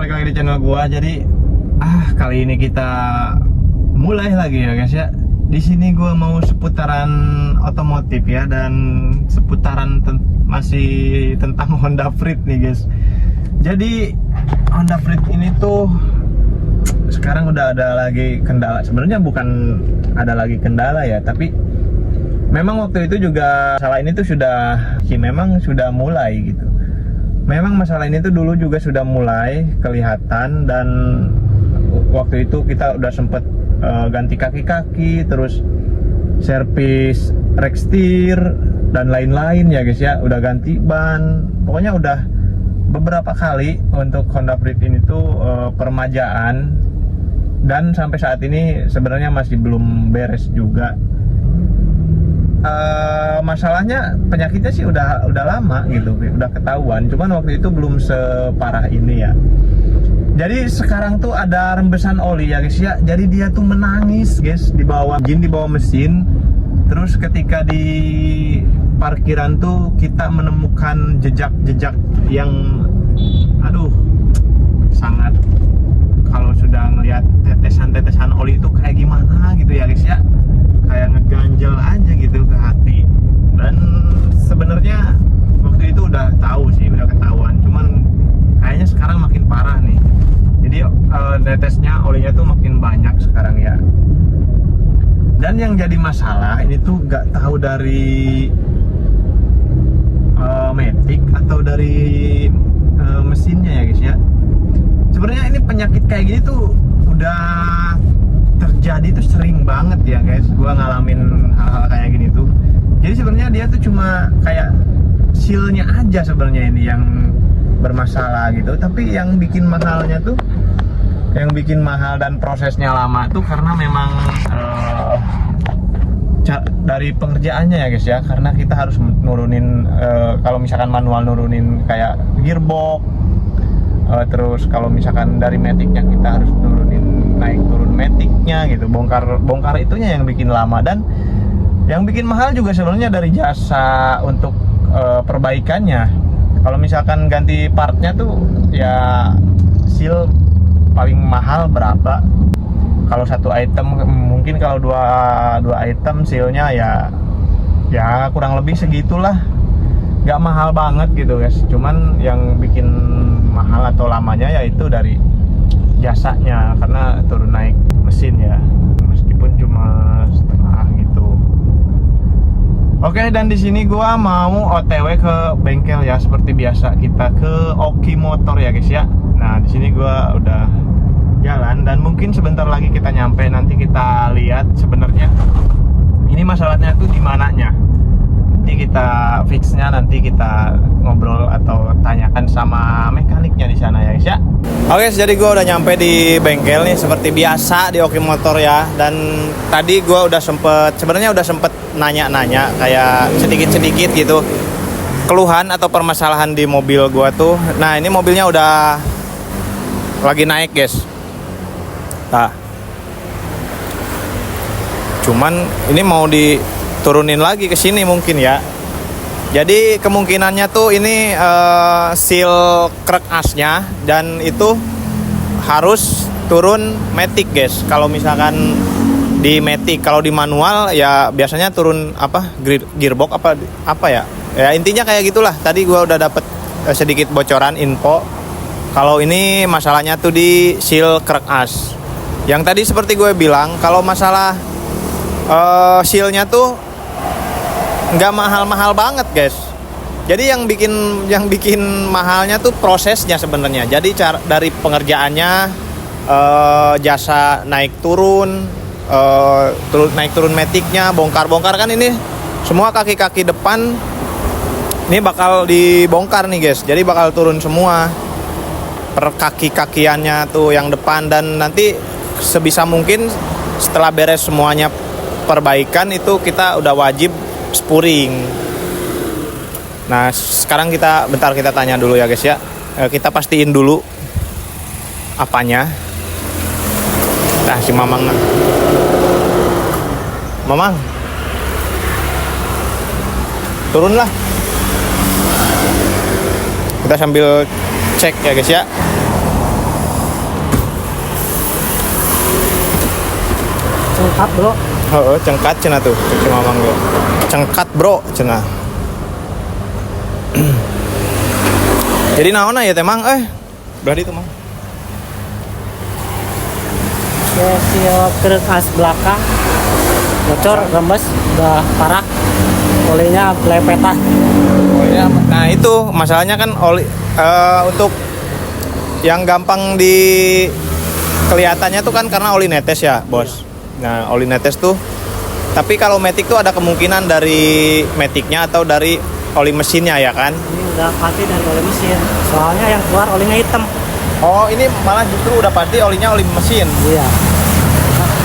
balik lagi di channel gua. Jadi kali ini kita mulai lagi ya guys ya. Di sini gua mau seputaran otomotif ya, dan seputaran masih tentang Honda Freed nih guys. Jadi Honda Freed ini tuh sekarang udah ada lagi kendala. Sebenarnya bukan ada lagi kendala ya, tapi memang waktu itu juga masalah ini tuh memang sudah mulai gitu. Memang masalah ini tuh dulu juga sudah mulai kelihatan, dan waktu itu kita udah sempet ganti kaki-kaki, terus servis rek setir dan lain-lain ya guys ya. Udah ganti ban, pokoknya udah beberapa kali untuk Honda Freed ini tuh permajaan, dan sampai saat ini sebenarnya masih belum beres juga. Masalahnya penyakitnya sih udah lama gitu, udah ketahuan, cuman waktu itu belum separah ini ya. Jadi sekarang tuh ada rembesan oli ya guys ya. Jadi dia tuh menangis guys di bawah mesin. Terus ketika di parkiran tuh kita menemukan jejak-jejak yang sangat, kalau sudah ngelihat tetesan-tetesan oli itu kayak gimana gitu ya guys ya, kayak ngeganjel aja gitu ke hati. Dan sebenarnya waktu itu udah tahu sih, udah ketahuan, cuman kayaknya sekarang makin parah nih. Jadi tetesnya olinya tuh makin banyak sekarang ya. Dan yang jadi masalah ini tuh nggak tahu dari matic atau dari mesinnya ya guys ya. Sebenarnya ini penyakit kayak gini tuh udah terjadi tuh sering banget ya guys. Gua ngalamin hal-hal kayak gini tuh. Jadi sebenarnya dia tuh cuma kayak sealnya aja sebenarnya ini yang bermasalah gitu. Tapi yang bikin mahalnya tuh, yang bikin mahal dan prosesnya lama tuh karena memang dari pengerjaannya ya guys ya. Karena kita harus nurunin kalau misalkan manual nurunin kayak gearbox, terus kalau misalkan dari maticnya kita harus nurunin, naik turun maticnya gitu, bongkar itunya yang bikin lama. Dan yang bikin mahal juga sebenarnya dari jasa untuk perbaikannya. Kalau misalkan ganti partnya tuh ya seal paling mahal berapa? Kalau satu item, mungkin kalau dua item sealnya ya kurang lebih segitulah. Nggak mahal banget gitu guys. Cuman yang bikin mahal atau lamanya yaitu dari jasanya, karena turun naik mesin ya, meskipun cuma setengah gitu. Oke, dan di sini gua mau OTW ke bengkel ya, seperti biasa kita ke Oki Motor ya guys ya. Nah, di sini gua udah jalan, dan mungkin sebentar lagi kita nyampe. Nanti kita lihat sebenarnya ini masalahnya tuh di mananya. Nanti kita fixnya, nanti kita ngobrol atau tanyakan sama mekaniknya di sana ya guys ya. Oke, jadi gue udah nyampe di bengkel nih seperti biasa di Oki Motor ya. Dan tadi gue udah sebenarnya udah sempet nanya-nanya kayak sedikit-sedikit gitu keluhan atau permasalahan di mobil gue tuh. Nah, ini mobilnya udah lagi naik guys. Nah, cuman ini mau diturunin lagi ke sini mungkin ya. Jadi kemungkinannya tuh ini seal krek asnya, dan itu harus turun matic guys. Kalau misalkan di matic, kalau di manual ya biasanya turun gearbox apa ya. Ya intinya kayak gitulah. Tadi gua udah dapet sedikit bocoran info. Kalau ini masalahnya tuh di seal krek as. Yang tadi seperti gue bilang, kalau masalah sealnya tuh nggak mahal-mahal banget guys. Jadi yang bikin mahalnya tuh prosesnya sebenarnya. Jadi dari pengerjaannya, jasa naik turun maticnya, bongkar kan ini semua kaki-kaki depan ini bakal dibongkar nih guys. Jadi bakal turun semua per kaki-kakiannya tuh yang depan, dan nanti sebisa mungkin setelah beres semuanya perbaikan itu kita udah wajib spuring. Nah, sekarang kita tanya dulu ya guys ya. Kita pastiin dulu apanya. Nah, si Mamang turunlah. Kita sambil cek ya guys ya. Cengkat bro. Oh, cengkat cenah tuh, cek mamang gue. Cengkat bro, cenah. Jadi naon ya teh mang? Berarti itu mang. Seal krek as belakang bocor, rembes, udah parah. Olinya belepetan. Oh iya, nah itu masalahnya kan oli untuk yang gampang di kelihatannya tuh kan karena oli netes ya, bos. Nah, oli netes tuh. Tapi kalau matic tuh ada kemungkinan dari maticnya atau dari oli mesinnya ya kan? Ini udah pasti dari oli mesin. Soalnya yang keluar olinya hitam. Oh, ini malah justru udah pasti olinya oli mesin. Iya.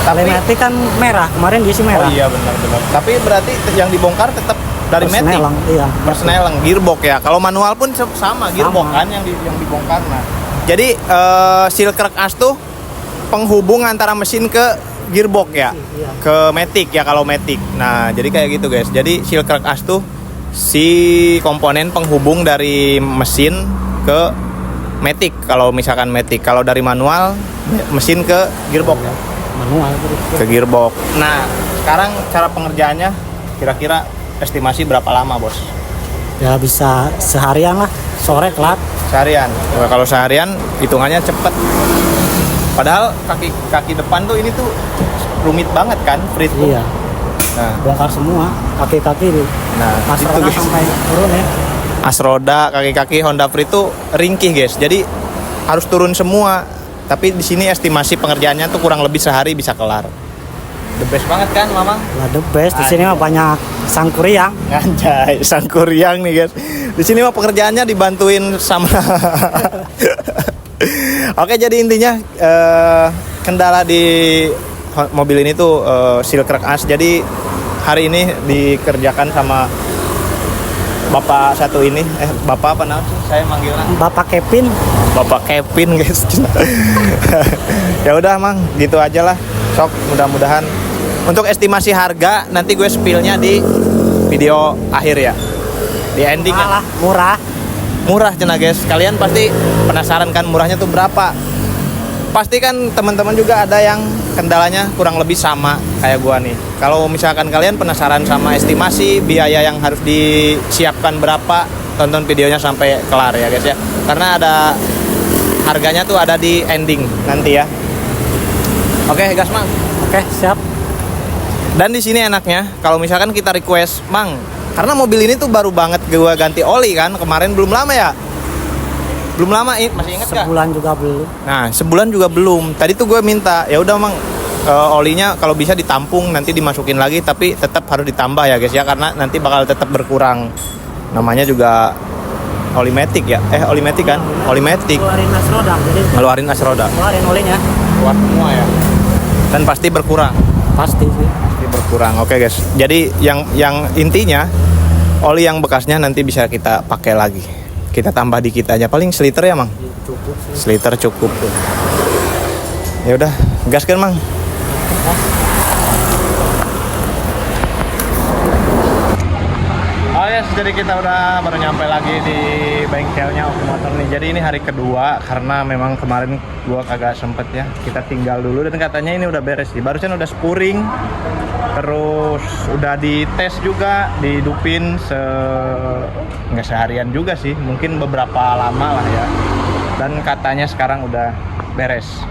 Oli matic kan merah, kemarin diisi merah. Oh iya benar-benar. Tapi berarti yang dibongkar tetap dari matic. Iya. Persneling, gearbox ya. Kalau manual pun sama gearbox kan yang dibongkar. Nah, jadi seal crack as tuh penghubung antara mesin ke gearbox ya, iya. Ke matic ya kalau matic. Nah, jadi kayak gitu guys. Jadi seal crack as tuh si komponen penghubung dari mesin ke matic. Kalau misalkan matic, kalau dari manual mesin ke gearbox ya. Manual Ke gearbox. Nah, sekarang cara pengerjaannya kira-kira estimasi berapa lama bos? Ya bisa seharian lah, sore kelar. Seharian. Nah, kalau seharian hitungannya cepet. Padahal kaki depan tuh ini tuh rumit banget kan, Frit. Iya. Nah, Bongkar semua kaki-kaki nih. nah Pas itu roda guys. sampai turun ya. As roda, kaki-kaki Honda Frit tuh ringkih guys. Jadi harus turun semua. Tapi di sini estimasi pengerjaannya tuh kurang lebih sehari bisa kelar. The best banget kan, Mamang? Lah the best di sini mah banyak sangkuriang. Anjay, sangkuriang nih guys. Di sini mah pekerjaannya dibantuin sama. Oke, jadi intinya kendala di mobil ini tuh seal crack as. Jadi hari ini dikerjakan sama Bapak satu ini. Bapak apa namanya sih? Saya manggilnya Bapak Kevin. Bapak Kevin guys. Ya udah Mang, gitu aja lah. Sok, mudah-mudahan. Untuk estimasi harga nanti gue spillnya di video akhir ya. Di ending ya. Murah. Murah cenah guys. Kalian pasti penasaran kan murahnya tuh berapa? Pasti kan teman-teman juga ada yang kendalanya kurang lebih sama kayak gua nih. Kalau misalkan kalian penasaran sama estimasi biaya yang harus disiapkan berapa, tonton videonya sampai kelar ya guys ya. Karena ada harganya tuh ada di ending nanti ya. Oke, gas Mang. Oke, siap. Dan di sini enaknya kalau misalkan kita request, Mang, karena mobil ini tuh baru banget gua ganti oli kan, kemarin belum lama ya. Belum lama, masih inget gak? Sebulan juga belum. Nah, sebulan juga belum. Tadi tuh gue minta, ya udah Mang, olinya kalau bisa ditampung nanti dimasukin lagi, tapi tetap harus ditambah ya guys ya, karena nanti bakal tetap berkurang. Namanya juga oli matic ya. Oli matic kan? Oli matic. Keluarin as roda, jadi Ngeluarin as roda. keluarin olinya. Keluar semua ya. Dan pasti berkurang. Pasti sih. Pasti berkurang. Oke guys. Jadi yang intinya oli yang bekasnya nanti bisa kita pakai lagi. Kita tambah dikit aja, paling seliter ya Mang. Cukup sih. Seliter cukup tuh. Ya udah, gaskan Mang. Oh ya, jadi kita udah baru nyampe lagi di bengkelnya Okomotor nih. Jadi ini hari kedua karena memang kemarin gua kagak sempet ya. Kita tinggal dulu dan katanya ini udah beres sih. Barusan udah spuring. Terus udah dites juga, dihidupin nggak seharian juga sih, mungkin beberapa lama lah ya. Dan katanya sekarang udah beres.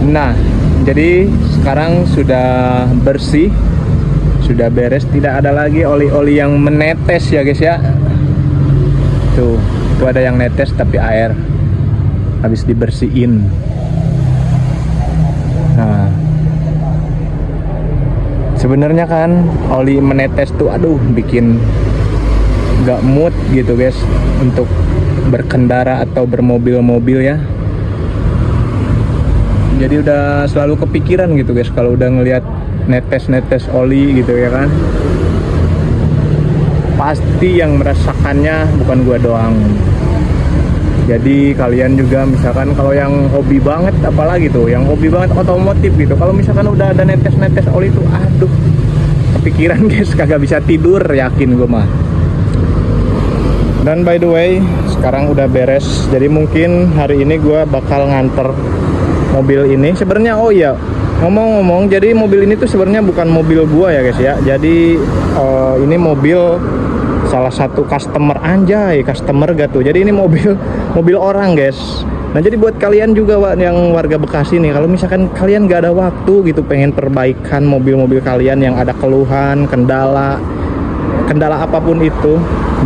Nah, jadi sekarang sudah bersih, sudah beres, tidak ada lagi oli-oli yang menetes ya guys ya. Tuh ada yang netes tapi air habis dibersihin. Nah, sebenarnya kan oli menetes tuh aduh bikin gak mood gitu guys untuk berkendara atau bermobil-mobil ya. Jadi udah selalu kepikiran gitu guys kalau udah ngelihat netes-netes oli gitu ya kan. Pasti yang merasakannya bukan gua doang. Jadi kalian juga misalkan kalau yang hobi banget, apalagi tuh yang hobi banget otomotif gitu, kalau misalkan udah ada netes-netes oli tuh aduh kepikiran guys, kagak bisa tidur yakin gue mah. Dan by the way sekarang udah beres, jadi mungkin hari ini gue bakal nganter mobil ini. Sebenarnya oh iya Ngomong-ngomong, jadi mobil ini tuh sebenarnya bukan mobil gua ya guys ya. Jadi ini mobil salah satu customer, anjay, customer gak tuh. Jadi ini mobil orang guys. Nah jadi buat kalian juga yang warga Bekasi nih, kalau misalkan kalian gak ada waktu gitu pengen perbaikan mobil-mobil kalian yang ada keluhan, kendala apapun itu,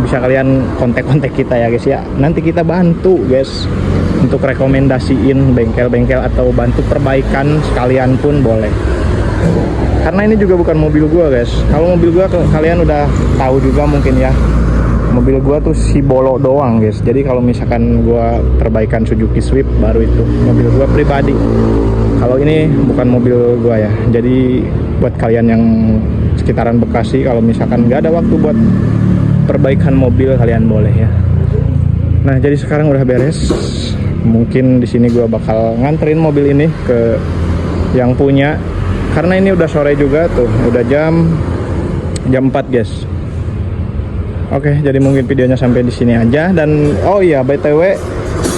bisa kalian kontak-kontak kita ya guys ya. Nanti kita bantu guys untuk rekomendasiin bengkel-bengkel atau bantu perbaikan sekalian pun boleh. Karena ini juga bukan mobil gua guys. Kalau mobil gua kalian udah tahu juga mungkin ya. Mobil gua tuh si bolo doang guys. Jadi kalau misalkan gua perbaikan Suzuki Swift baru itu mobil gua pribadi. Kalau ini bukan mobil gua ya. Jadi buat kalian yang sekitaran Bekasi, kalau misalkan nggak ada waktu buat perbaikan mobil, kalian boleh ya. Nah jadi sekarang udah beres. Mungkin di sini gua bakal nganterin mobil ini ke yang punya. Karena ini udah sore juga tuh, udah jam 4 guys. Oke, jadi mungkin videonya sampai di sini aja. Dan oh iya, BTW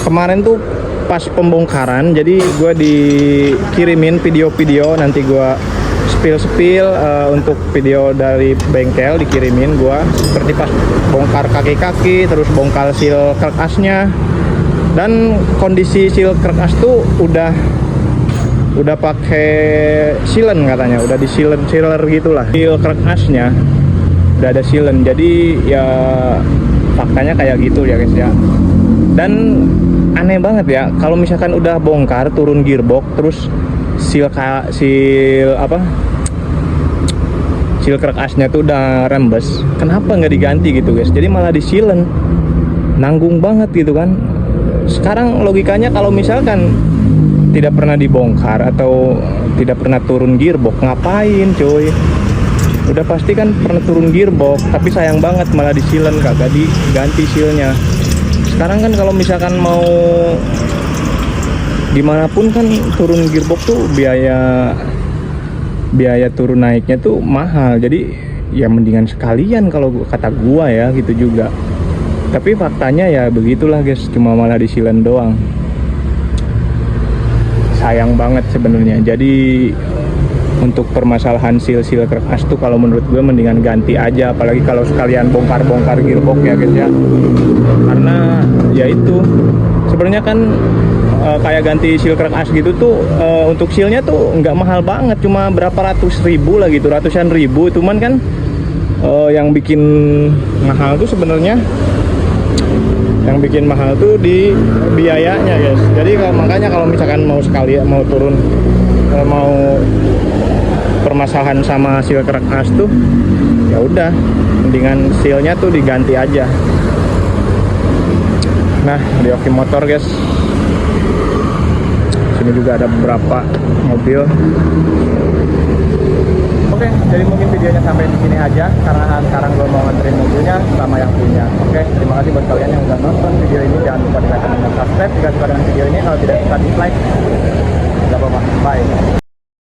kemarin tuh pas pembongkaran, jadi gue dikirimin video-video, nanti gue spill untuk video dari bengkel dikirimin gue, seperti pas bongkar kaki-kaki, terus bongkar seal krek asnya. Dan kondisi seal krek as tuh udah pakai sealant katanya, udah di sealer gitulah. Seal krek asnya udah ada sealant, jadi ya faktanya kayak gitu ya guys ya. Dan aneh banget ya kalau misalkan udah bongkar turun gearbox terus seal krek asnya tuh udah rembes, kenapa nggak diganti gitu guys? Jadi malah di sealant, nanggung banget gitu kan. Sekarang logikanya kalau misalkan tidak pernah dibongkar atau tidak pernah turun gearbox, ngapain cuy? Udah pasti kan pernah turun gearbox, tapi sayang banget malah di sealant, kagak diganti sealnya. Sekarang kan kalau misalkan mau dimanapun kan turun gearbox tuh biaya turun naiknya tuh mahal. Jadi ya mendingan sekalian kalau kata gua ya gitu juga. Tapi faktanya ya begitulah guys, cuma malah di sealant doang. Sayang banget sebenarnya. Jadi untuk permasalahan seal krek as tuh kalau menurut gue mendingan ganti aja, apalagi kalau sekalian bongkar gearbox ya guys ya. Karena ya itu sebenarnya kan kayak ganti seal krek as gitu tuh untuk sealnya tuh nggak mahal banget, cuma berapa ratus ribu lah gitu, ratusan ribu. Cuman kan yang bikin mahal tuh sebenarnya di biayanya guys. Jadi makanya kalau misalkan mau turun mau permasalahan sama seal krek as tuh ya udah mendingan sealnya tuh diganti aja. Nah di Oki Motor guys, sini juga ada beberapa mobil. Oke, jadi mungkin videonya sampai di sini aja karena sekarang gue mau nganterin mobilnya sama yang punya. Oke, terima kasih buat kalian yang udah nonton video ini. Jangan lupa di like dan subscribe jika suka dengan video ini. Kalau tidak suka dislike.